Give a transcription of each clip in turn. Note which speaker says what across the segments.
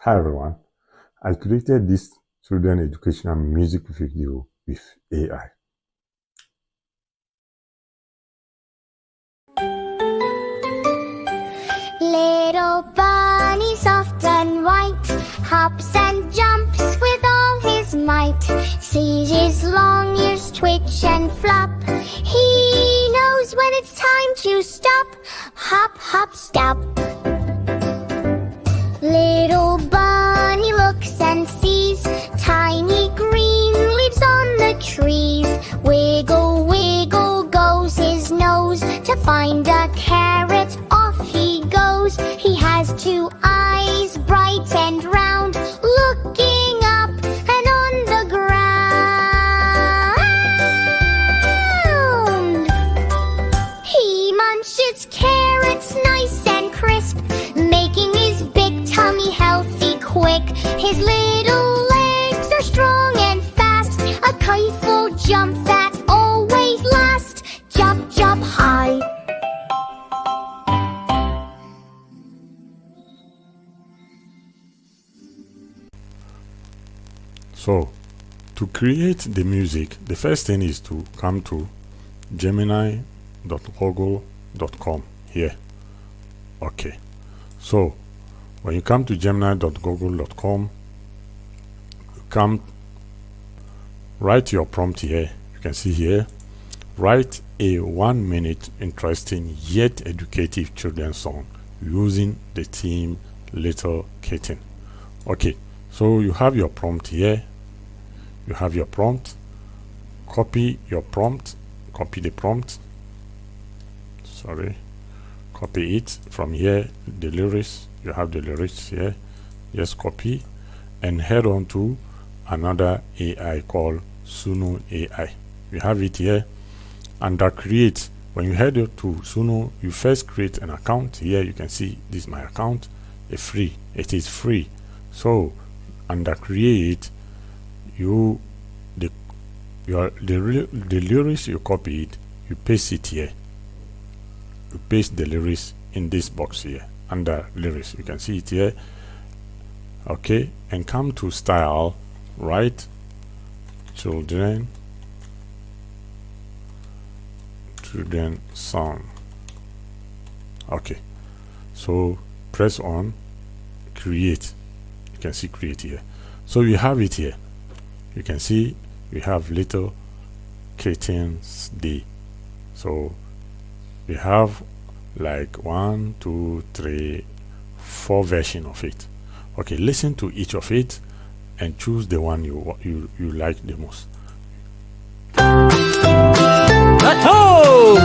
Speaker 1: Hi everyone, I created this children educational music video with AI.
Speaker 2: Little bunny soft and white hops and jumps with all his might. Sees his long ears twitch and flop. He knows when it's time to stop. Hop, hop, stop. Little bunny looks and sees tiny green leaves on the trees. Wiggle, wiggle goes his nose to find a carrot. Off he goes. He has two eyes, bright and round, looking up and on the ground. He munches carrots nice and crisp, making his big tummy healthy quick. His little legs are strong and fast, a kite'll jump that always lasts. Jump, jump high.
Speaker 1: So, to create the music, the first thing is to come to gemini.google.com here. Okay, so when you come to gemini.google.com, write your prompt here. You can see here, write a 1 minute interesting yet educative children's song using the theme Little Kitten. Okay, so you have your prompt here. You have your prompt. Copy your prompt. Copy the prompt. Copy it from here. The lyrics. You have the lyrics here. Just copy and head on to another AI called Suno AI. You have it here under create. When you head to Suno, you first create an account. Here you can see this is my account. It's free. It is free. So under create, the lyrics you copied, you paste it here. You paste the lyrics in this box here under lyrics. You can see it here. Okay, and come to style, write children song. Okay, so press on create. You can see create here. So you have it here. You can see we have Little Kittens Day. So we have like 1, 2, 3, 4 versions of it. Okay, listen to each of it and choose the one you like the most.
Speaker 3: Ho!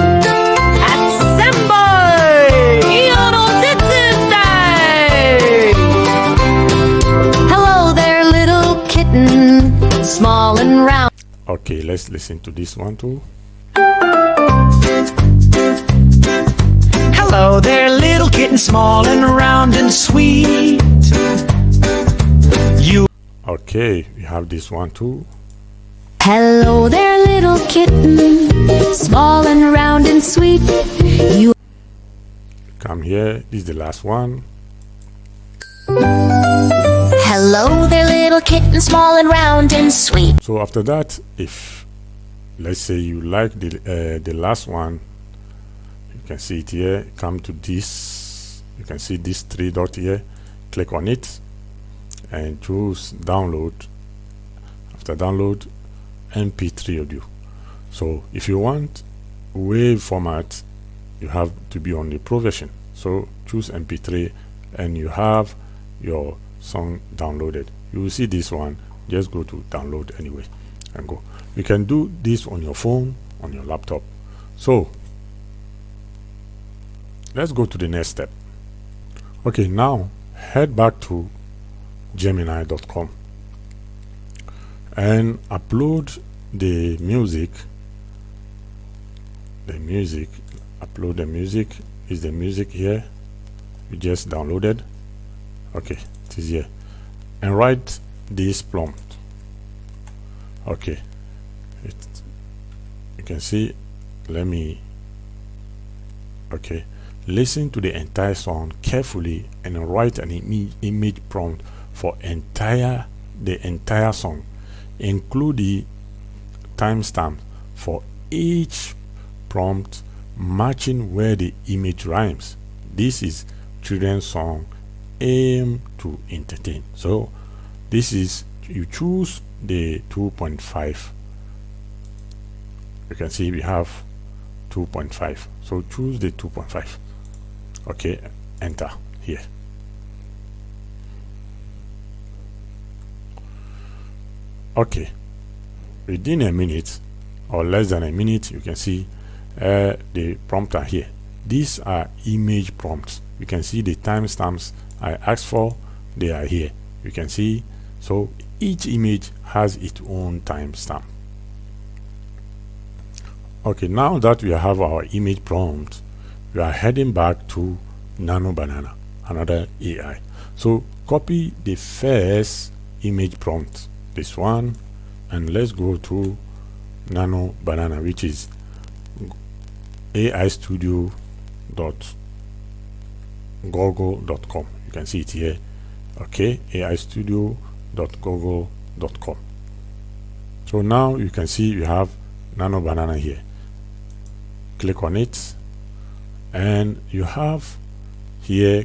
Speaker 3: Assemble! Hello there, little kitten, small and round.
Speaker 1: Okay, let's listen to this one too.
Speaker 4: Hello there, little kitten, small and round and sweet.
Speaker 1: Okay, we have this one too.
Speaker 3: Hello there, little kitten, small and round and sweet. You
Speaker 1: Come here, this is the last one.
Speaker 3: Hello there, little kitten, small and round and sweet.
Speaker 1: So after that, if let's say you like the last one, you can see it here. Come to this, you can see this 3 dot here, click on it and choose download. After download, MP3 audio. So if you want wave format, you have to be on the pro version. So choose MP3 and you have your song downloaded. You will see this one. Just go to download anyway and go. You can do this on your phone, on your laptop. So let's go to the next step. Okay, now head back to gemini.com and upload the music. Upload the music. Is the music here you just downloaded? Okay, it is here. And write this prompt. Okay, you can see. Listen to the entire song carefully and write an image prompt for the entire song. Include the timestamp for each prompt matching where the image rhymes. This is children's song aim to entertain. So this is, you choose the 2.5. You can see we have 2.5, so choose the 2.5. okay, enter here. Okay, within a minute or less than a minute, you can see the prompt are here. These are image prompts. You can see the timestamps I asked for, they are here. You can see, so each image has its own timestamp. Okay, now that we have our image prompt, we are heading back to Nano Banana, another AI. So copy the first image prompt, this one, and let's go to Nano Banana, which is aistudio.google.com. You can see it here. Okay, aistudio.google.com. So now you can see you have Nano Banana here. Click on it, and you have here,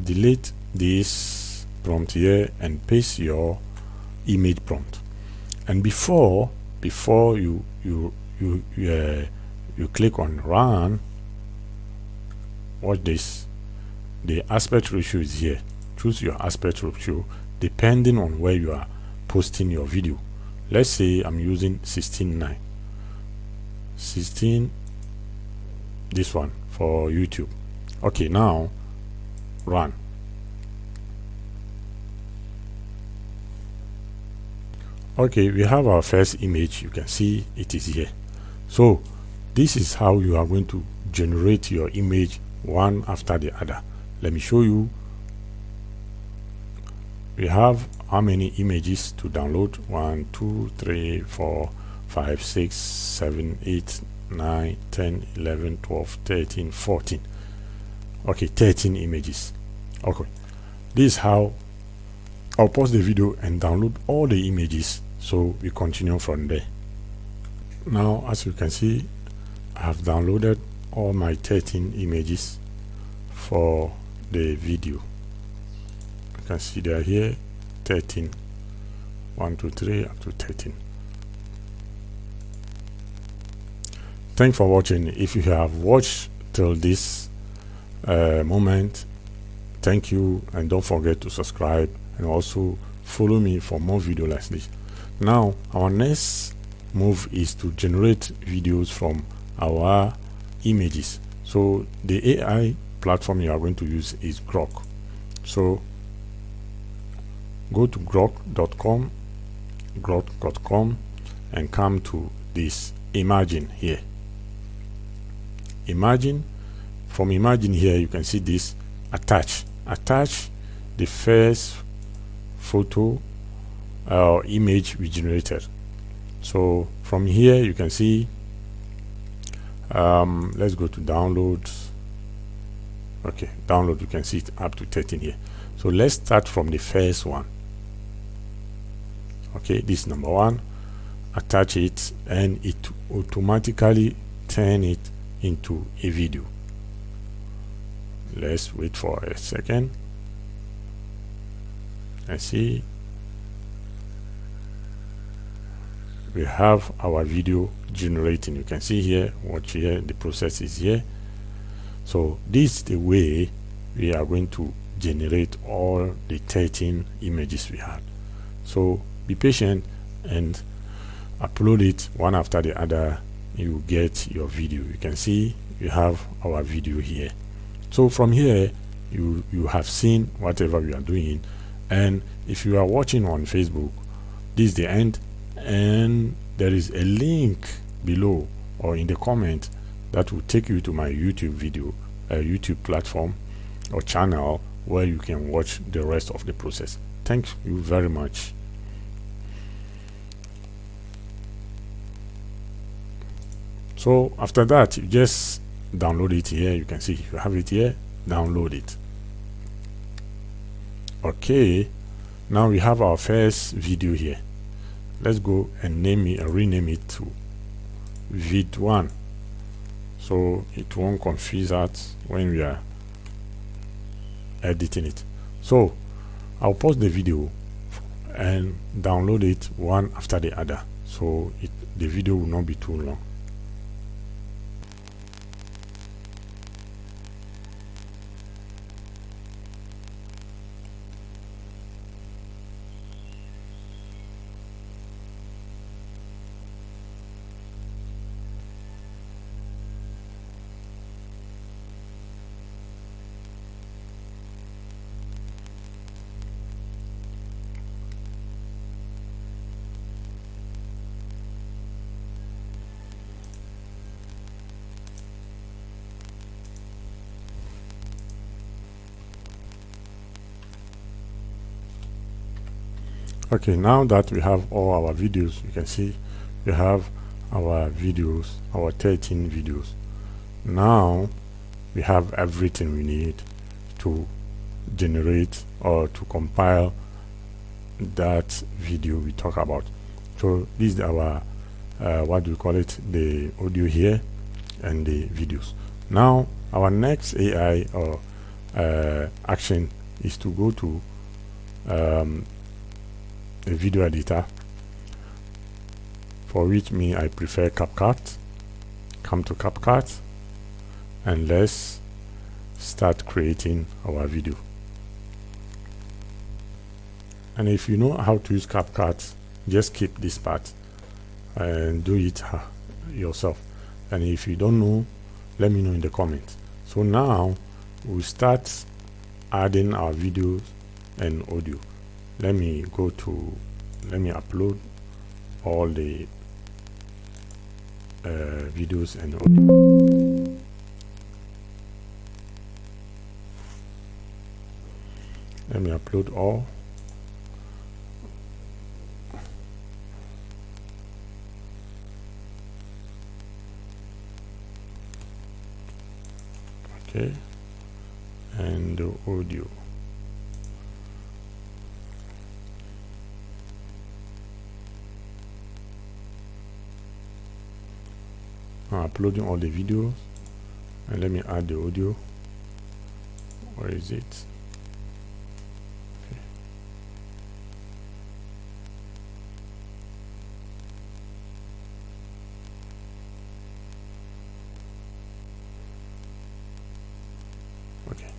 Speaker 1: delete this prompt here and paste your image prompt. And before you click on run, watch this. The aspect ratio is here. Choose your aspect ratio depending on where you are posting your video. Let's say I'm using 16:9, 16, this one for YouTube. Okay, now run. Okay, we have our first image. You can see it is here. So this is how you are going to generate your image one after the other. Let me show you. We have how many images to download? 1, 2, 3, 4, 5, 6, 7, 8, 9, 10, 11, 12, 13, 14. Okay, 13 images. Okay, this is how I'll pause the video and download all the images, so we continue from there. Now, as you can see, I have downloaded all my 13 images for the video. You can see they are here, 13, 1, 2, 3 up to 13. Thanks for watching. If you have watched till this moment, thank you, and don't forget to subscribe and also follow me for more videos like this. Now our next move is to generate videos from our images. So the AI platform you are going to use is Grok. So go to grok.com and come to this Imagine here. Imagine, from Imagine here you can see this attach the first photo or image we generated. So from here you can see, let's go to downloads. Okay, download, you can see it up to 13 here. So let's start from the first one. Okay, this number one, attach it, and it automatically turn it into a video. Let's wait for a second and see. We have our video generating. You can see here, watch here, the process is here. So this is the way we are going to generate all the 13 images we had. So be patient and upload it one after the other. You get your video. You can see you have our video here. So from here you have seen whatever we are doing, and if you are watching on Facebook, this is the end, and there is a link below or in the comment that will take you to my YouTube video, YouTube platform or channel, where you can watch the rest of the process. Thank you very much. So after that, you just download it here. You can see you have it here, download it. Okay, Now we have our first video here. Let's go and rename it to vid1, so it won't confuse us when we are editing it. So I'll pause the video and download it one after the other, so the video will not be too long. Okay, now that we have all our videos, you can see we have our videos, our 13 videos. Now we have everything we need to generate or to compile that video we talk about. So this is our what do we call it, the audio here and the videos. Now our next AI or action is to go to a video editor, for which I prefer CapCut. Come to CapCut and let's start creating our video. And if you know how to use CapCut, just skip this part and do it yourself. And if you don't know, let me know in the comments. So now we'll start adding our videos and audio. Let me upload all the videos and audio. Let me upload all. Okay, and the audio. I'm uploading all the videos, and let me add the audio. Where is it? Okay. Okay,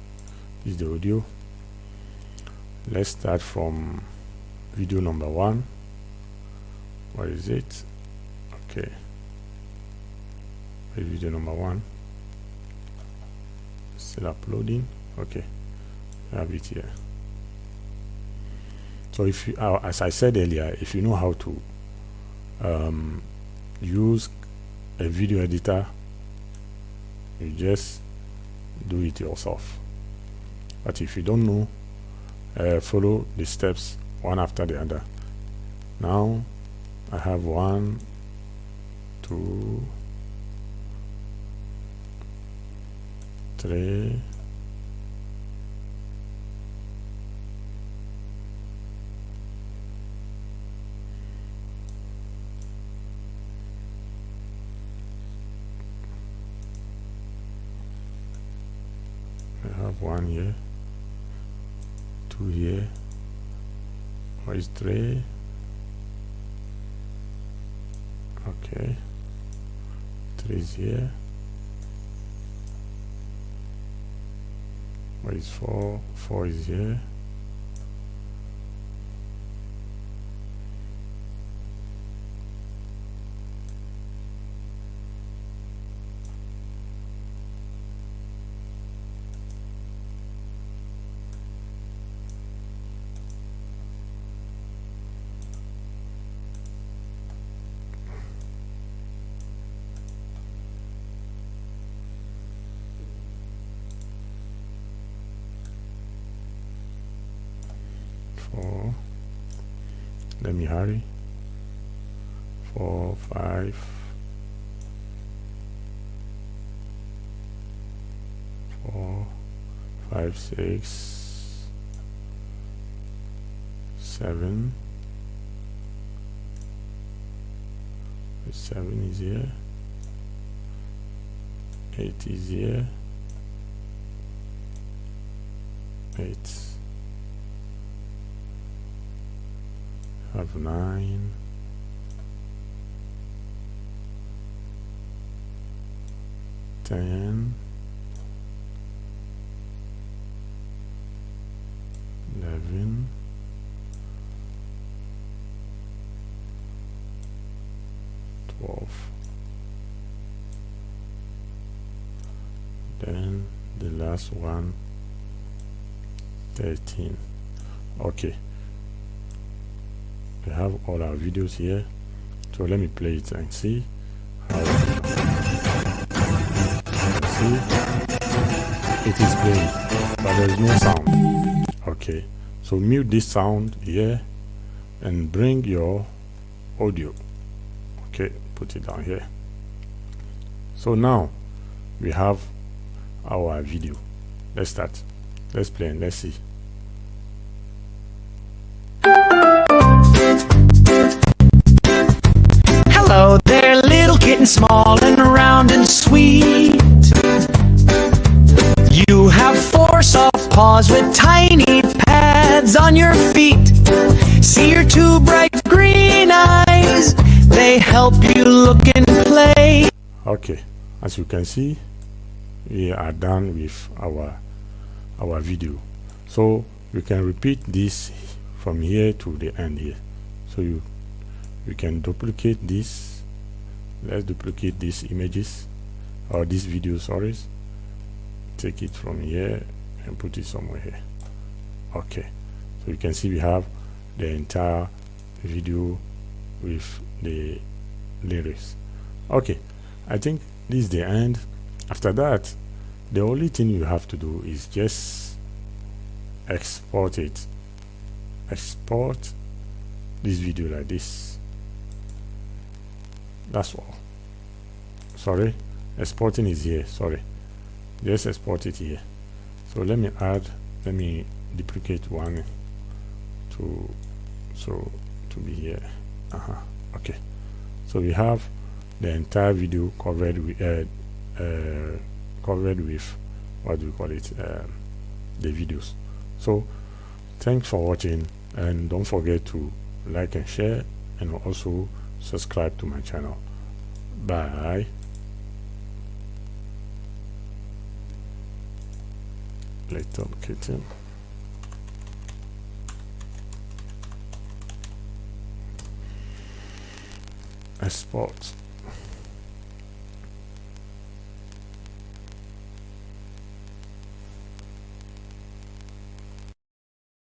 Speaker 1: this is the audio. Let's start from video number 1. Where is it? Okay, video number 1, still uploading. Okay, I have it here. So if you as I said earlier, if you know how to use a video editor, you just do it yourself. But if you don't know, follow the steps one after the other. Now I have 1, 2, 3, I have 1 here, 2 here. Where is 3? Okay, 3 is here. Where is 4? 4 is here. Let me hurry. 4, 5, 4, 5, 6, 7. The 7 is here. 8 is here. 8. Have 9. 10. 11. 12. Then the last one, 13. Okay, we have all our videos here, so let me play it and see how see it is playing, but there is no sound. Okay, so mute this sound here and bring your audio. Okay, put it down here. So now we have our video. Let's start. Let's play and let's see.
Speaker 4: Hello there, little kitten, small and round and sweet. You have 4 soft paws with tiny pads on your feet. See your 2 bright green eyes, they help you look and play.
Speaker 1: Okay, as you can see, we are done with our video. So you can repeat this from here to the end here. So you can duplicate this. Let's duplicate these images or this video, sorry. Take it from here and put it somewhere here. Okay, so you can see we have the entire video with the lyrics. Okay, I think this is the end. After that, the only thing you have to do is just export it. Export this video like this. That's all. Sorry, exporting is here. Sorry, just export it here. So let me duplicate one to be here. Okay, so we have the entire video covered with what do we call it, the videos. So thanks for watching, and don't forget to like and share, and also subscribe to my channel. Bye. Little kitten. Export.